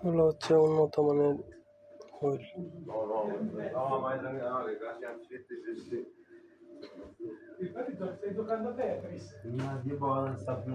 হলো হচ্ছে উন্নত মানের wheel. Infatti sei giocando a Tetris? Ma tipo sta più